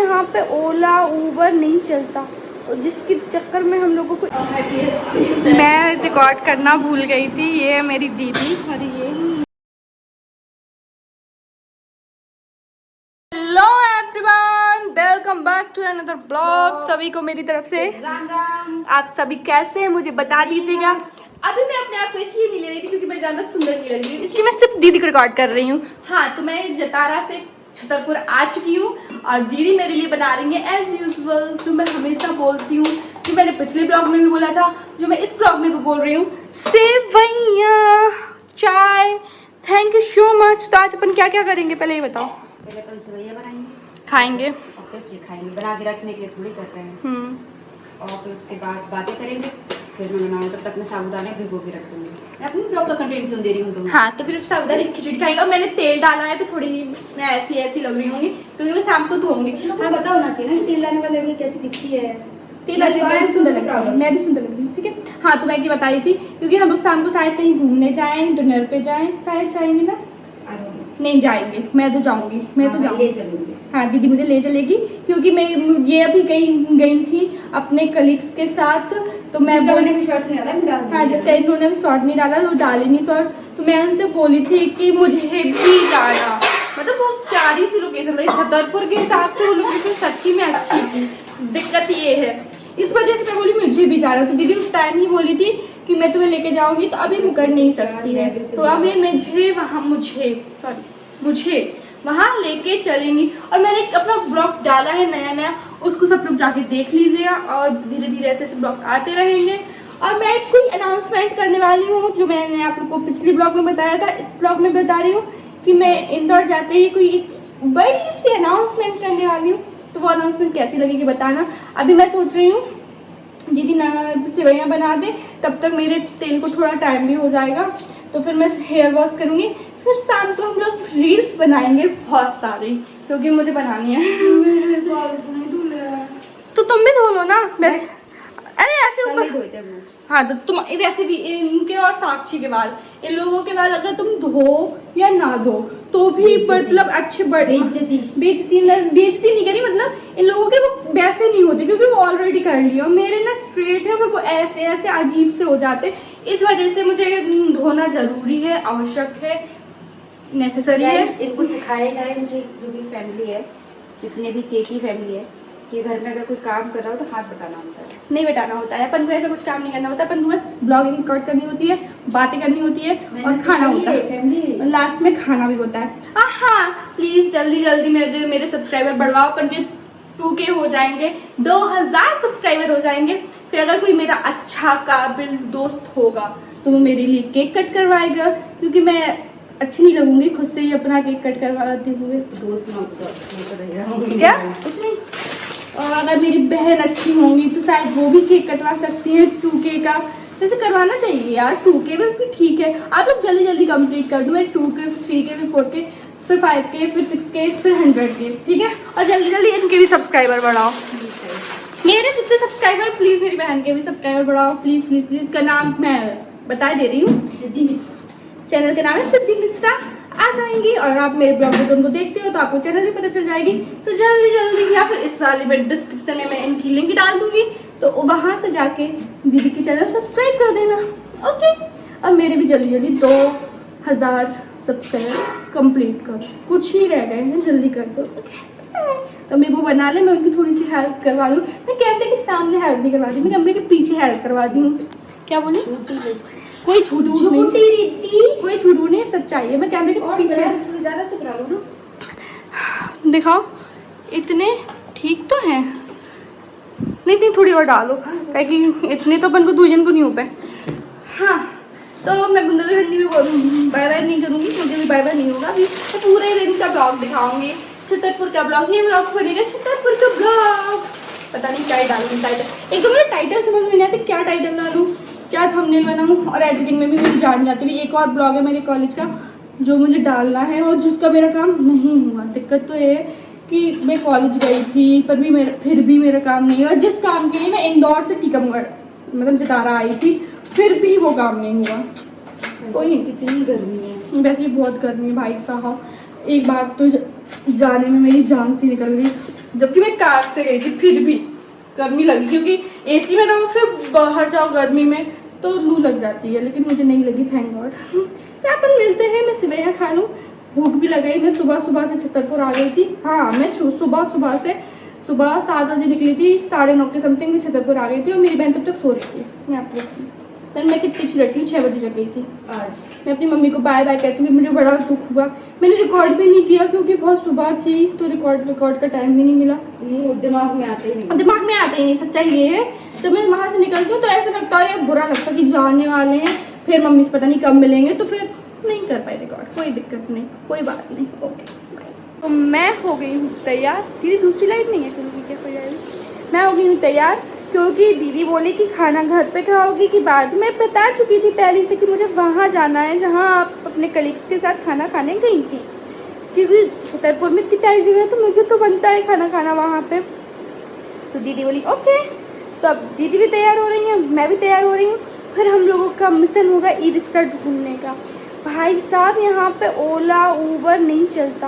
यहाँ पे ओला उबर नहीं चलता, और जिसके चक्कर में हम लोगों को मैं रिकॉर्ड करना भूल गई थी। ये है मेरी दीदी और ये hello everyone, welcome back to another blog. सभी को मेरी तरफ से राम राम। आप सभी कैसे हैं मुझे बता दीजिएगा। अभी मैं अपने आप को इसलिए नहीं ले रही थी क्योंकि मैं ज़्यादा सुंदर नहीं लग रही हूँ, इसलिए मैं सिर्फ दीदी को रिकॉर्ड कर रही हूँ। हाँ, तो मैं जतारा से छतरपुर आ चुकी हूँ और दीदी मेरे लिए बना रही है एज यूजुअल, जो मैं हमेशा बोलती हूँ, जो मैंने पिछले ब्लॉग में भी बोला था, जो मैं इस ब्लॉग में भी बोल रही हूँ, सेवइयां चाय। Thank you so much. तो आज अपन क्या क्या करेंगे पहले ये बताओ। पहले अपन सेवइयां बनाएंगे, खाएंगे, ऑब्वियसली खाएंगे, बना के रखने के लिए थोड़ी कर रहे हैं। और फिर उसके बाद बातें करेंगे, फिर मैं बनाऊँ तब तक मैं साबुदाने भिगो के रख दूँगी। मैं अपनी ब्लॉग का कंटेंट क्यों दे रही हूँ तुम्हें? हाँ, तो फिर साबुदाने की खिचड़ी खाएंगे। और मैंने तेल डाला है तो थोड़ी मैं ऐसी लग रही होंगी क्योंकि मैं शाम को धोऊंगी। हाँ, पता होना चाहिए ना कि तेल डालने वाली लड़की कैसी दिखती है। तेल वाली सुंदर लग रही है, मैं भी सुंदर लग रही हूँ। ठीक है, हाँ, तो मैं ये बता रही थी क्योंकि हम लोग शाम को शायद कहीं घूमने जाएं, डिनर पे जाएं, शायद जाएंगे ना? नहीं जाएंगे, मैं तो जाऊंगी, मैं तो जाऊंगी। हाँ, दीदी मुझे ले चलेगी क्योंकि मैं ये अभी कहीं गई थी अपने कलीग्स के साथ, तो मैं भी शॉर्ट्स नहीं डाला। हाँ, जिसका इन्होंने भी शॉर्ट नहीं डाला, वो डाली नहीं शॉर्ट, तो मैं उनसे बोली थी कि मुझे भी जाना। मतलब बहुत प्यारी सी लोकेशन लगी, छतरपुर के हिसाब से वो लोकेशन सच्ची में अच्छी थी। दिक्कत ये है, इस वजह से मैं बोली मुझे भी जाना। तो दीदी उस टाइम ही बोली थी कि मैं तुम्हें लेके जाऊंगी, तो अभी मुकर नहीं सकती है, तो अभी मुझे वहाँ लेके चलेंगी। और मैंने अपना ब्लॉग डाला है नया, उसको सब लोग जाके देख लीजिएगा और धीरे धीरे ऐसे ब्लॉग आते रहेंगे। और मैं कोई अनाउंसमेंट करने वाली हूँ, जो मैंने आप लोग को पिछले ब्लॉग में बताया था, इस ब्लॉग में बता रही हूँ कि मैं इंदौर जाते ही कोई बड़ी सी अनाउंसमेंट करने वाली हूँ। तो वो अनाउंसमेंट कैसी लगेगी बताना। अभी मैं सोच रही हूँ दीदी ना सेवइयां बना दे, तब तक मेरे तेल को थोड़ा टाइम भी हो जाएगा, तो फिर मैं हेयर वॉश करूँगी। फिर शाम को हम लोग रील्स बनाएंगे बहुत सारी, क्योंकि मुझे बनानी है। तो तुम भी धो लो ना बस। अरे ऐसे ऊपर, हाँ, तो तुम वैसे भी इनके और साक्षी के बाल, इन लोगों के बाल अगर तुम धो या ना धो तो भी मतलब अच्छे बड़े बेइज्जती नहीं करी, मतलब इन लोगों के वो वैसे नहीं होते क्योंकि वो ऑलरेडी कर लिया। मेरे ना स्ट्रेट है, वो ऐसे अजीब से हो जाते, इस वजह से मुझे धोना जरूरी है, आवश्यक है, नेसेसरी है। इनको सिखाया जाए, इनकी जो भी फैमिली है, जितने भी केकी फैमिली है, कि घर में अगर कोई काम कर रहा हो तो हाथ बटाना होता है, नहीं बटाना होता है। अपन को ऐसा कुछ काम नहीं करना होता, अपन को बस ब्लॉगिंग रिकॉर्ड करनी होती है, बातें करनी होती है और खाना होता है, लास्ट में खाना भी होता है। हाँ, प्लीज जल्दी मेरे सब्सक्राइबर बढ़वाओ, अपन के 2K हो जाएंगे, 2000 सब्सक्राइबर हो जाएंगे। फिर अगर कोई मेरा अच्छा काबिल दोस्त होगा तो वो मेरे लिए केक कट करवाएगा, क्योंकि मैं अच्छी नहीं लगूंगी खुद से ही अपना केक कट करवाते हुए। दोस्त क्या कुछ नहीं। और अगर मेरी बहन अच्छी होंगी तो शायद वो भी केक कटवा सकती है 2K का। वैसे करवाना चाहिए यार, 2K भी ठीक है। आप लोग जल्दी कंप्लीट कर दो, 2K, 3K, फिर 4K, फिर 5K, फिर 6K, फिर 100K, ठीक है। और जल्दी इनके भी सब्सक्राइबर बढ़ाओ, मेरे जितने सब्सक्राइबर, प्लीज मेरी बहन के भी सब्सक्राइबर बढ़ाओ, प्लीज। इसका नाम मैं बता दे रही हूँ, सिद्धि मिश्रा, चैनल का नाम है सिद्धि मिश्रा। आ जाएंगी और आप मेरे ब्लॉग को उनको देखते हो तो आपको चैनल भी पता चल जाएगी। तो जल्दी या फिर इस वाले में डिस्क्रिप्शन में मैं इनकी लिंक डाल दूंगी, तो वहां से जाके दीदी की चैनल सब्सक्राइब कर देना, ओके। अब मेरे भी जल्दी 2000 सब्सक्राइबर कंप्लीट करो, कुछ ही रह गए हैं, जल्दी कर दो, तो मैं वो बना ले, मैं उनकी थोड़ी सी हेल्प करवा लूँ। मैं कैमरे के सामने हेल्प नहीं करवाती, मैं कैमरे के पीछे हेल्प करवाती हूँ। क्या बोली? कोई झूठ नहीं, सच्चाई है। मैं कैमरे के पीछे ज्यादा से करा लो ना, दिखाओ, इतने ठीक तो हैं, नहीं थोड़ी और डालो, ताकि इतने तो अपन को 2 जन को नहीं हो पाए। हाँ, तो मैं बुंदेलखंडी में बाय नहीं करूँगी क्योंकि अभी बाय नहीं होगा, अभी तो पूरे दिन का ब्लॉग दिखाऊंगी, छतरपुर का ब्लॉग। ये ब्लॉग बनेगा छतरपुर का ब्लॉग, पता नहीं क्या डालूँ टाइटल। एक तो मुझे टाइटल समझ में नहीं आती, क्या टाइटल डालूँ, क्या थंबनेल बनाऊँ, और एडिटिंग में भी मुझे जान जाती है। एक और ब्लॉग है मेरे कॉलेज का जो मुझे डालना है और जिसका मेरा काम नहीं हुआ। दिक्कत तो ये कि मैं कॉलेज गई थी पर फिर भी मेरा काम नहीं हुआ, जिस काम के लिए मैं इंदौर से टीकमगढ़ मतलब जतारा आई थी, फिर भी वो काम नहीं हुआ। कोई नहीं, कितनी गर्मी है, वैसे भी बहुत गर्मी है भाई साहब। एक बार तो जाने में मेरी जान सी निकल गई। जबकि मैं कार से गई थी, फिर भी गर्मी लगी, क्योंकि एसी में रहो फिर बाहर जाओ गर्मी में तो लू लग जाती है, लेकिन मुझे नहीं लगी, थैंक गॉड। तो अपन मिलते हैं, मैं सिवैया खा लूँ, भूख भी लगाई। मैं सुबह से छतरपुर आ गई थी। हाँ, मैं सुबह 7 बजे निकली थी, 9:30 के समथिंग में छतरपुर आ गई थी, और मेरी बहन तब तक सो रही थी। मैं आपको बताऊँ, पर मैं कितनी चिलटी हूँ, 6 बजे जग गई थी आज। मैं अपनी मम्मी को बाय बाय कहती हूँ, मुझे बड़ा दुख हुआ। मैंने रिकॉर्ड भी नहीं किया क्योंकि बहुत सुबह थी, तो रिकॉर्ड का टाइम भी नहीं मिला। दिमाग में आते ही नहीं, सच्चाई ये है। तो मैं वहाँ से निकलती हूँ तो ऐसा लगता है, बुरा लगता है कि जाने वाले हैं, फिर मम्मी से पता नहीं कब मिलेंगे, तो फिर नहीं कर पाए रिकॉर्ड। कोई दिक्कत नहीं, कोई बात नहीं, ओके बाय। तो मैं हो गई हूँ तैयार। दीदी दूसरी लाइट नहीं है, चलो ठीक है, कोई आएगी। मैं हो गई हूँ तैयार, क्योंकि दीदी बोली कि खाना घर पे खाओगी कि बाहर। मैं बता चुकी थी पहले से कि मुझे वहाँ जाना है जहाँ आप अपने कलीग्स के साथ खाना खाने गई थी, क्योंकि छतरपुर में इतनी प्यारी जगह है, तो मुझे तो बनता है खाना खाना वहाँ पे। तो दीदी बोली ओके। तो अब दीदी भी तैयार हो रही है, मैं भी तैयार हो रही हूँ। फिर हम लोगों का मिशन होगा ई रिक्शा ढूंढने का। भाई साहब, यहाँ पे ओला उबर नहीं चलता,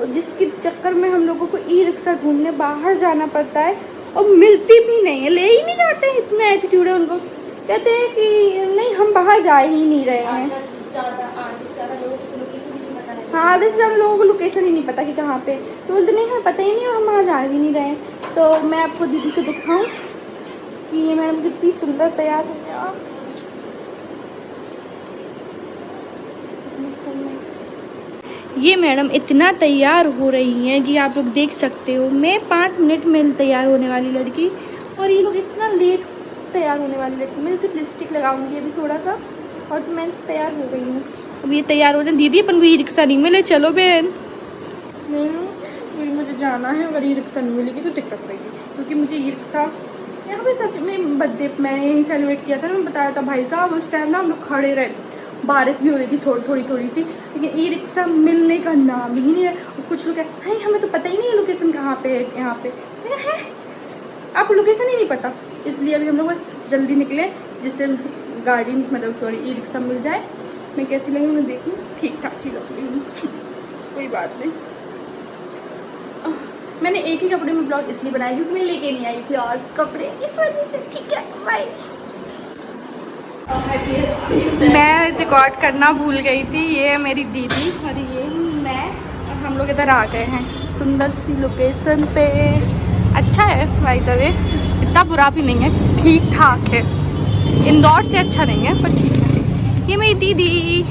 और जिसके चक्कर में हम लोगों को ई रिक्शा ढूंढने बाहर जाना पड़ता है, और मिलती भी नहीं है, ले ही नहीं जाते हैं। इतना एटीट्यूड है उनको, कहते हैं कि नहीं हम बाहर जा ही नहीं रहे हैं। हाँ, आधे से ज़्यादा लोगों को लोकेशन ही नहीं पता कि कहाँ पे, तो बोलते नहीं हमें पता ही नहीं और हम वहाँ जा भी नहीं रहे हैं। तो मैं आपको दीदी को दिखाऊं कि ये मैडम कितनी सुंदर तैयार हो गया। ये मैडम इतना तैयार हो रही हैं कि आप लोग देख सकते हो। मैं 5 मिनट में तैयार होने वाली लड़की, और ये लोग इतना लेट तैयार होने वाली लड़की। मैं सिर्फ लिपस्टिक लगाऊंगी अभी थोड़ा सा, और तो मैं तैयार हो गई हूँ। अब ये तैयार हो जाए। दीदी अपन को ई रिक्शा नहीं मिले, चलो बहन। मुझे जाना है, अगर ई रिक्शा नहीं मिलेगी तो दिक्कत पड़ेगी, क्योंकि मुझे ई रिक्शा यहाँ पे सच में बर्थडे मैंने यहीं सेलिब्रेट किया था ना, मैं बताया था भाई साहब। उस टाइम ना हम लोग खड़े रहे, बारिश भी हो रही थी थोड़ी सी, लेकिन ई रिक्शा मिलने का नाम ही नहीं है। कुछ लोग हैं हमें तो पता ही नहीं है लोकेशन कहाँ पे है, यहाँ पे है, आपको लोकेशन ही नहीं पता। इसलिए अभी हम लोग बस जल्दी निकले, जिससे गाड़ी मतलब सॉरी ई रिक्शा मिल जाए। मैं कैसी लगी मैं देखूँ, ठीक ठाक ही लग रही हूँ, कोई बात नहीं। मैंने एक ही कपड़े में ब्लॉग इसलिए बनाया क्योंकि मैं लेके नहीं आई थी और कपड़े, इस वजह से। ठीक है, बाय। मैं रिकॉर्ड करना भूल गई थी। ये है मेरी दीदी और ये मैं, और हम लोग इधर आ गए हैं सुंदर सी लोकेशन पे। अच्छा है बाय द वे, इतना बुरा भी नहीं है, ठीक ठाक है। इंदौर से अच्छा नहीं है पर ठीक है। ये मेरी दीदी।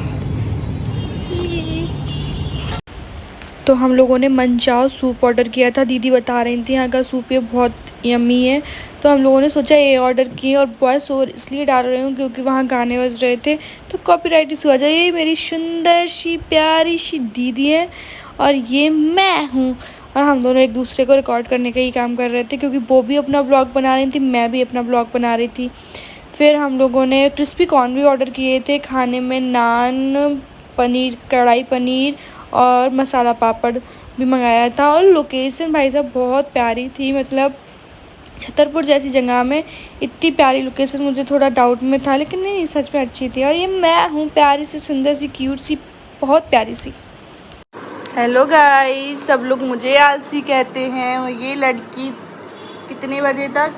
तो हम लोगों ने मनचाओ सूप ऑर्डर किया था। दीदी बता रही थी यहाँ का सूप ये बहुत यम्मी है, तो हम लोगों ने सोचा ये ऑर्डर किए। और वॉइस ओवर इसलिए डाल रही हूँ क्योंकि वहाँ गाने बज रहे थे, तो कॉपीराइट इशू आ जाए। ये मेरी सुंदर सी प्यारी सी दीदी है और ये मैं हूँ, और हम दोनों एक दूसरे को रिकॉर्ड करने का ही काम कर रहे थे, क्योंकि वो भी अपना ब्लॉग बना रही थी, मैं भी अपना ब्लॉग बना रही थी। फिर हम लोगों ने क्रिस्पी कॉर्न भी ऑर्डर किए थे, खाने में नान, पनीर, कढ़ाई पनीर और मसाला पापड़ भी मंगाया था। और लोकेशन भाई साहब बहुत प्यारी थी, मतलब छतरपुर जैसी जगह में इतनी प्यारी लोकेशन, मुझे थोड़ा डाउट में था, लेकिन नहीं सच में अच्छी थी। और ये मैं हूँ, प्यारी सी सुंदर सी क्यूट सी, बहुत प्यारी सी। हेलो गाइस, सब लोग मुझे आलसी कहते हैं। और ये लड़की कितने बजे तक,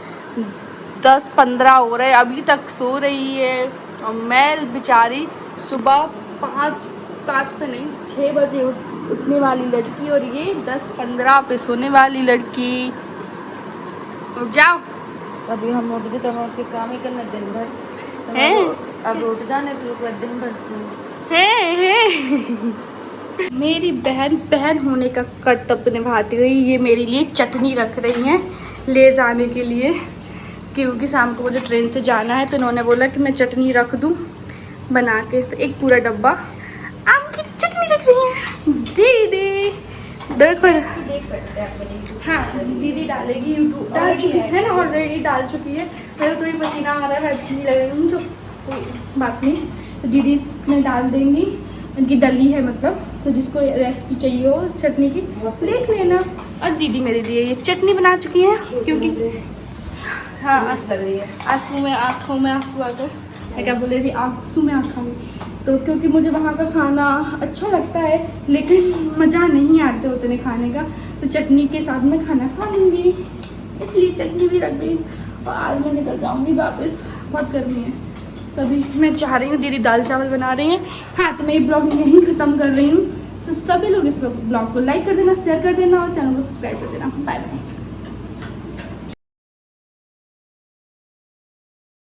10-15 हो रहे, अभी तक सो रही है। और मैं बेचारी सुबह 5 पे नहीं 6 बजे उठने वाली लड़की, और ये 10-15 पे सोने वाली लड़की। उठ जाओ, अभी हम उठ गए तो हम के काम ही करना दिन भर हैं? अब उठ जाने तो दिन भर सो हैं? मेरी बहन होने का कर्तव्य निभाती हुई ये मेरे लिए चटनी रख रही हैं ले जाने के लिए, क्योंकि शाम को मुझे ट्रेन से जाना है। तो इन्होंने बोला कि मैं चटनी रख दूं बना के, तो एक पूरा डब्बा आम की चटनी रख रही है दीदी। देखो, देख सकते हैं अपने। हाँ दीदी डालेगी, यूट्यूब डाल चुकी है ना, ऑलरेडी डाल चुकी है। मेरे थोड़ी पसीना आ रहा है, अच्छी नहीं लग रही हूँ, तो कोई बात नहीं। तो दीदी इसमें डाल देंगी, उनकी डली है मतलब, तो जिसको रेसिपी चाहिए हो इस चटनी की देख लेना। और दीदी मेरे लिए ये चटनी बना चुकी है, क्योंकि हाँ लग रही है, आंसू में आँखों में आंसू आ गए, मैं क्या बोल रही थी, आंसू में आँखों में। तो क्योंकि मुझे वहाँ का खाना अच्छा लगता है, लेकिन मज़ा नहीं आते उतने खाने का, तो चटनी के साथ में खाना खा लूँगी, इसलिए चटनी भी रख दी। और आज मैं निकल जाऊँगी वापस, बहुत गर्मी है। तभी मैं चाह रही हूँ दीदी दाल चावल बना रही हैं। हाँ, तो मैं ये ब्लॉग यहीं ख़त्म कर रही हूँ। तो सभी लोग इस ब्लॉग को लाइक कर देना, शेयर कर देना और चैनल को सब्सक्राइब कर देना। Bye bye.